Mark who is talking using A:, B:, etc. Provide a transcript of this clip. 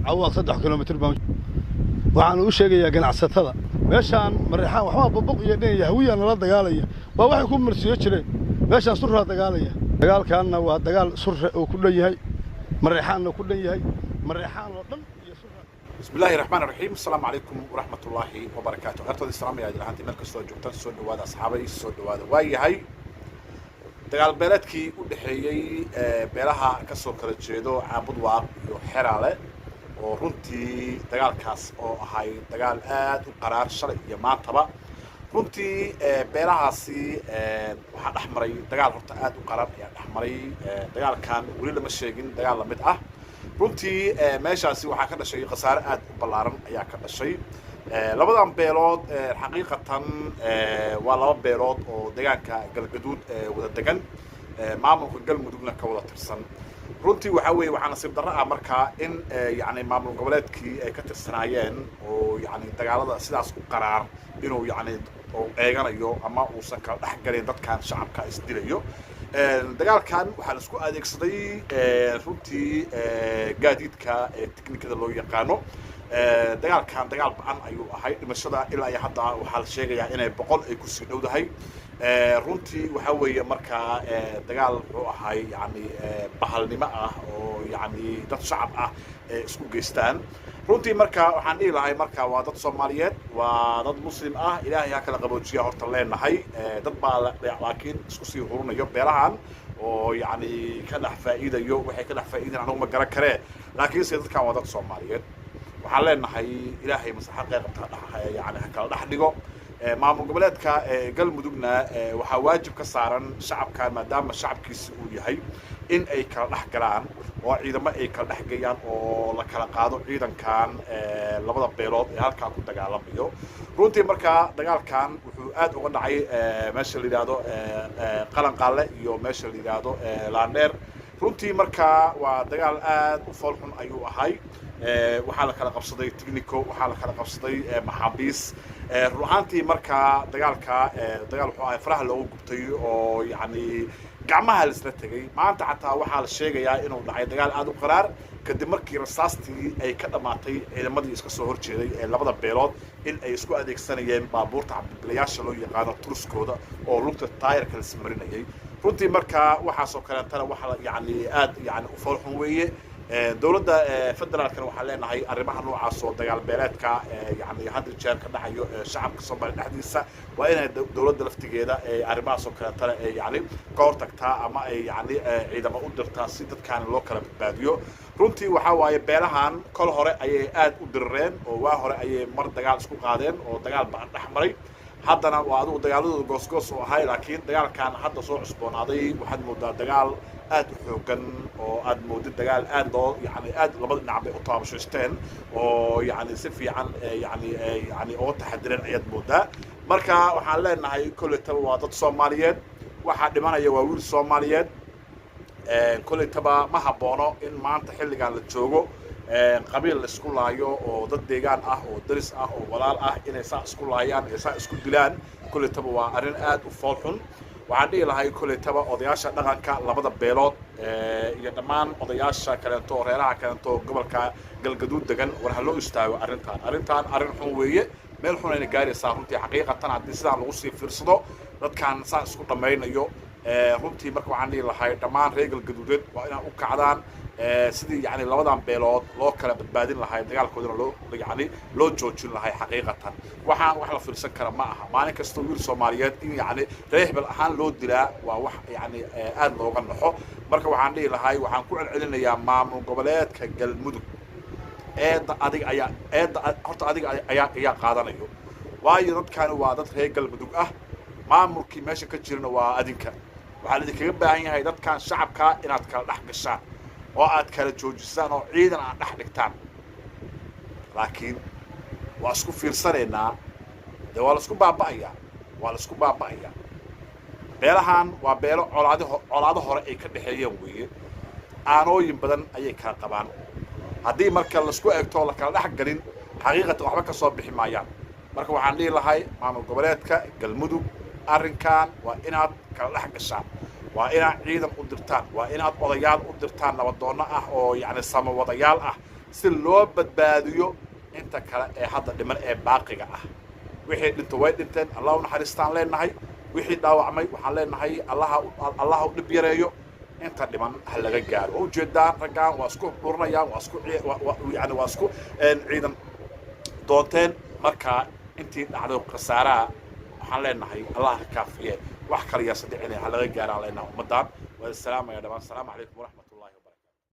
A: عوض 3 كيلومتر بان waxaan u sheegayaa ganacsatada meeshaan Mareexaan waxba babuq iyo dhin Yahawiyan la dagaalaya waa wax ku marsiyo jireen meeshaan surra dagaalaya dagaalkaana waa dagaal surra oo ku dhan yahay Mareexaanna ku dhan yahay Mareexaan oo dhan iyo surra
B: بسم الله الرحمن الرحيم السلام عليكم ورحمة الله وبركاته أرتضي السلام يا جل هانتي ملك السود جوتان السود وهذا أصحابي السود وهذا واي هاي دجال بلدكي ودحيي بلها كسر كرجيدو عبد واق يحرله ورنتي دجال كاس أو هاي دجال قرار شرعي ما تبع رنتي بلها سي واحد أحمري دجال هرت وقرار يعني أحمري دجال كان ولي مشيجين دجال لمدة runtii meeshaasi waxaa ka dhashay khasaare aad u ballaaran ayaa ka dhashay labadan beelood xaqiiqatan waa laba beelood oo deegaanka galgaduud wada degan maamulka galmudugna ka wada tirsan runtii waxa weeye waxaa nasiib darro ah markaa in yacni maamul goboleedkii ay ka tirsanaayeen oo yacni dagaalada sidaas u qaraar inuu yacni oo eeganayo ama uusan kala dhex galin dadkan shacabka isdilayo dagaalkan waxaan isku adeegsaday runtii gaadiidka tiknikada loo yaqaano dagaalkan dagaal ba'an ayuu ahay dhimashada ilaa iyo hadda waxaa la sheegayaa inay 100 ay ku sii dhowdahay runtii waxa weeye markaa dagaal wuxuu ahay yani bahalnimo ah oo yani dad shacab ah isku geystaan runtii markaa waxaan dhihi lahay markaa waa dad Soomaaliyeed waa dad muslim ah ilaahay ha kala qaboojiya horta leenahay dad baa laakiin isku sii hurinayo beelahan oo yani ka dhax faa'iidayo waxay ka dhax faa'iidaan anigu ma garan karee laakiin si dadkan waa dad Soomaaliyeed waxaan leenahay ilaahay masaxad qeybta yani ha kala dhax dhigo maamul goboleedka galmudugna waxaa waajib ka saaran shacabkan maadaama shacabkiisa uu yahay in ay kala dhex galaan oo ciidamo ay kala dhex geeyaan oo la kala qaado ciidankan labada beelood ee halkaa ku dagaalamayo runtii markaa dagaalkan wuxuu aad uga dhacay meesha la yiraahdo qalanqaale iyo meesha la yiraahdo laandheer runtii markaa waa dagaal aad u foolxun ayuu ahay waxaa la kala qabsaday technico waxaa la kala qabsaday maxaabiis ruuxantii markaa dagaalka dagaal wuxuu ahay faraha loogu gubtay oo yacni gacmaha la isla tegay maanta xataa waxaa la sheegayaa inuu dhacay dagaal aad u qaraar kadib markii rasaastii ay ka dhamaatay ciidamadii iska soo horjeeday ee labada beelood in ay isku adeegsanayeen baabuurta cabdibilayaasha loo yaqaano turuskooda oo lugta taayirka la ismarinayay runtii markaa waxaasoo kaleetana waxa yacni aad yacni u foolxun weeye dowladda federaalkana waxaan leenahay arrimaha noocaas oo dagaal beeleedka yacni hadda jeer ka dhacayo shacabka Soomaaliya dhexdiisa waa inay dowladda laftigeeda arrimahaas oo kaleetana yacni ka hortagtaa ama ay yacni ciidamo u dirtaa si dadkan loo kala badbaadiyo runtii waxa waaye beelahan kol hore ayay aad u dirireen oo waa hore ayay mar dagaal isku qaadeen oo dagaal baan dhex maray haddana waa adigu dagaaladooda goosgoos oo ahay laakiin dagaalkan hadda soo cusboonaaday waxaad moodaa dagaal aad u xoogan oo aad moodid dagaal aad loo yani aad labada dhinac bay u taabashaysteen oo yani si fiican yani oo taxadireen ayaad moodaa marka waxaan leenahay koleytaba waa dad Soomaaliyeed waxaa dhimanaya waa wiil Soomaaliyeed koleytaba ma haboono in maanta xilligan la joogo qabiil la isku laayo oo dad deegaan ah oo daris ah oo walaal ah inay saa isku laayaan ay saa isku dilaan koleytaba waa arrin aad u foolxun waxaan dhihi lahay koleytaba odayaasha dhaqanka labada beelood iyo dhammaan odayaasha kaleento reeraha kaleento gobolka galgaduud degan war ha loo istaago arrintan arrin xun weeye meel xun ayna gaaraysaa runtii xaqiiqatan haddii sidaan lagu sii fiirsado dadkan saa isku dhammaynayo runtii marka waxaan dhihi lahay dhammaan reer galgaduudeed waa inaan u kacdaan sidii yani labadan beelood loo kala badbaadin lahay dagaalkoodana loo joojin lahay xaqiiqatan waxaan wax la fiirsan kara ma aha maalin kasta wiil Soomaaliyeed in yani reehbal ahaan loo dilaa waa wax yani aad looga naxo marka waxaan dhihi lahay waxaan ku celcelinayaa maamul goboleedka galmudug horta adiga ayaa qaadanayo waayo dadkan waa dad reer galmudug ah maamulkii meesha ka jirana waa adinka waxaa idinkaga baahan yahay dadkan shacabka inaad kala dhex gashaan oo aad kala joojisaan oo ciidan aad dhex dhigtaan laakiin waa isku fiirsanaynaa dee waa la isku baaba'ayaa beelahan waa beelo colaado hore ay ka dhexeeyeen weeye aanooyin badan ayay kala qabaan haddii marka la isku eegto la kala dhex galin xaqiiqatan waxba ka soo bixi maayaan marka waxaan dhihi lahay maamul goboleedka galmudug arrinkan waa inaad kala dhex gashaan waa inaad ciidan u dirtaan waa inaad odayaal u dirtaan nabadoonno ah oo yacni samawadayaal ah si loo badbaadiyo inta kale ee hadda dhiman ee baaqiga ah wixii dhinto way dhinteen allah u naxariistaan leenahay wixii dhaawacmay waxaan leenahay allah u dhib yareeyo inta dhiman ha laga gaaro oo ujeedaan raggaan waa isku dhuranayaan waa isku yani waa isku ciidan doonteen marka intii dhacday khasaaraha waxaan leenahay allah ka kaafiye wax kale yaa saddex inay ha laga gaaraan leenahay ummadaan wa salaam ya dhamaan salaam alaykum wa rahmatullahi